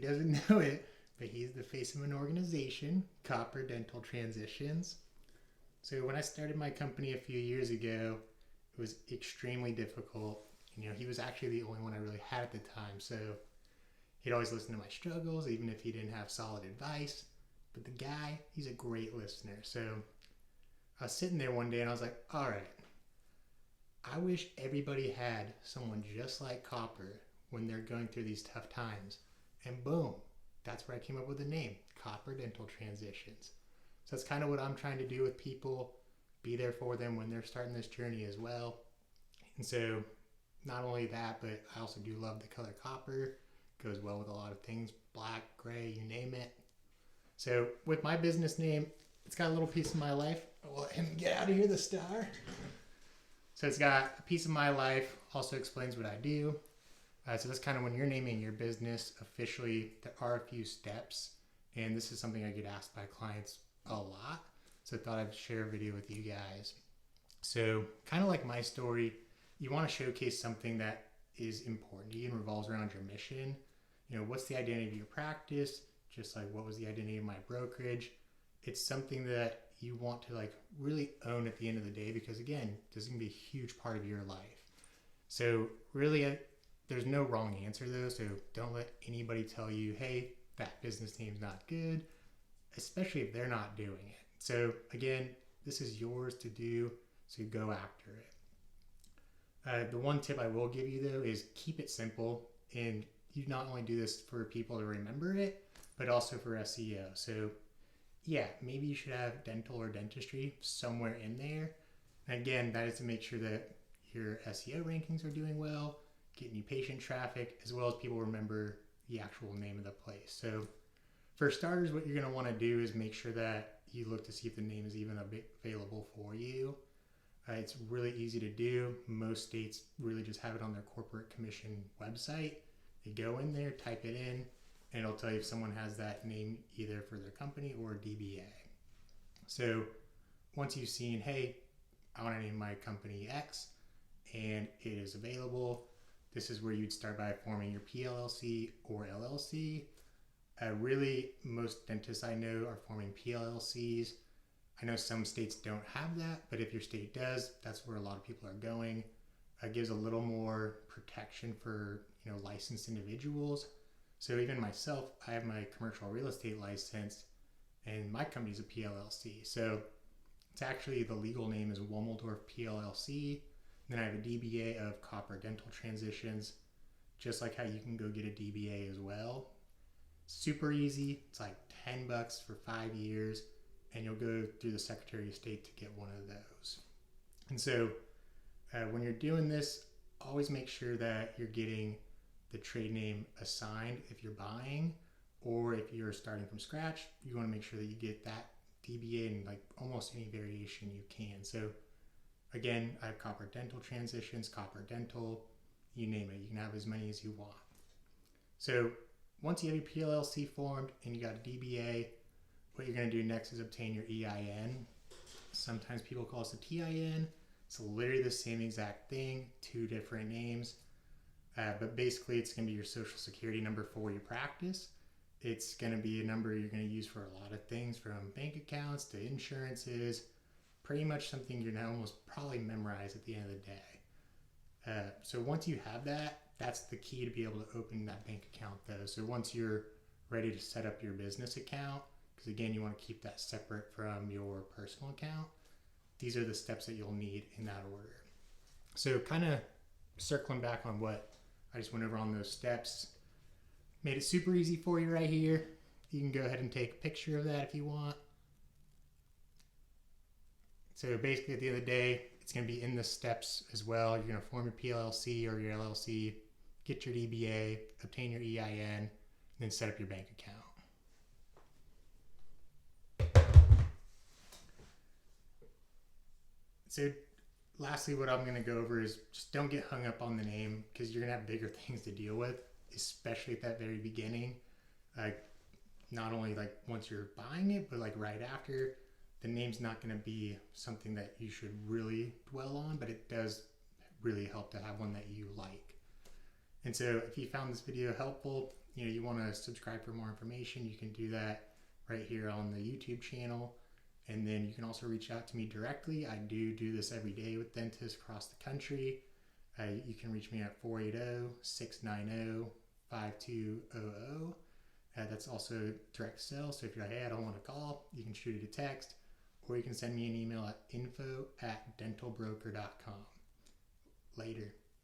doesn't know it, but he's the face of an organization, Copper Dental Transitions. So when I started my company a few years ago, it was extremely difficult. He was actually the only one I really had at the time. So he'd always listen to my struggles, even if he didn't have solid advice. But the guy, he's a great listener. So I was sitting there one day and I was like, all right, I wish everybody had someone just like Copper when they're going through these tough times. And boom, that's where I came up with the name, Copper Dental Transitions. So that's kind of what I'm trying to do with people, be there for them when they're starting this journey as well. And so not only that, but I also do love the color copper. Goes well with a lot of things, black, gray, you name it. So with my business name, it's got a little piece of my life. I'll let him get out of here, the star. So it's got a piece of my life, also explains what I do. So that's kind of when you're naming your business officially, there are a few steps. And this is something I get asked by clients a lot. So I thought I'd share a video with you guys. So kind of like my story, you want to showcase something that is important to you and revolves around your mission. What's the identity of your practice? Just like what was the identity of my brokerage? It's something that you want to really own at the end of the day, because again, this is going to be a huge part of your life. So really, there's no wrong answer though. So don't let anybody tell you, hey, that business name's not good, especially if they're not doing it. So again, this is yours to do, so go after it. The one tip I will give you though is keep it simple, and you not only do this for people to remember it, but also for SEO. So yeah, maybe you should have dental or dentistry somewhere in there. And again, that is to make sure that your SEO rankings are doing well, getting you patient traffic, as well as people remember the actual name of the place. So for starters, what you're going to want to do is make sure that you look to see if the name is even available for you. It's really easy to do. Most states really just have it on their corporate commission website. You go in there, type it in, and it'll tell you if someone has that name either for their company or DBA. So once you've seen, hey, I want to name my company X and it is available, this is where you'd start by forming your PLLC or LLC. Really, most dentists I know are forming PLLCs. I know some states don't have that, but if your state does, that's where a lot of people are going. It gives a little more protection for licensed individuals. So even myself, I have my commercial real estate license, and my company is a PLLC. So it's actually, the legal name is Wommeldorf PLLC. Then I have a DBA of Copper Dental Transitions, just like how you can go get a DBA as well. Super easy. It's like $10 for 5 years, and you'll go through the Secretary of State to get one of those. And so when you're doing this, always make sure that you're getting the trade name assigned if you're buying, or if you're starting from scratch, you want to make sure that you get that DBA in almost any variation you can. So again, I have Copper Dental Transitions, Copper Dental, you name it. You can have as many as you want. So once you have your PLLC formed and you got a DBA, what you're going to do next is obtain your EIN. Sometimes people call us a TIN. It's literally the same exact thing, 2 different names. But basically, it's going to be your social security number for your practice. It's going to be a number you're going to use for a lot of things, from bank accounts to insurances. Pretty much something you're going to almost probably memorize at the end of the day. So once you have that, that's the key to be able to open that bank account though. So once you're ready to set up your business account, because again, you want to keep that separate from your personal account, these are the steps that you'll need in that order. So kind of circling back on what I just went over on those steps, made it super easy for you right here. You can go ahead and take a picture of that if you want. So basically at the end of the day, it's going to be in the steps as well. You're going to form your PLLC or your LLC, get your DBA, obtain your EIN, and then set up your bank account. So lastly, what I'm going to go over is just don't get hung up on the name, because you're going to have bigger things to deal with, especially at that very beginning. Not only once you're buying it, but right after. The name's not going to be something that you should really dwell on, but it does really help to have one that you like. And so if you found this video helpful, you want to subscribe for more information, you can do that right here on the YouTube channel. And then you can also reach out to me directly. I do this every day with dentists across the country. You can reach me at 480-690-5200. That's also direct sell. So if you're like, hey, I don't want to call, you can shoot it a text, or you can send me an email at info@dentalbroker.com. Later.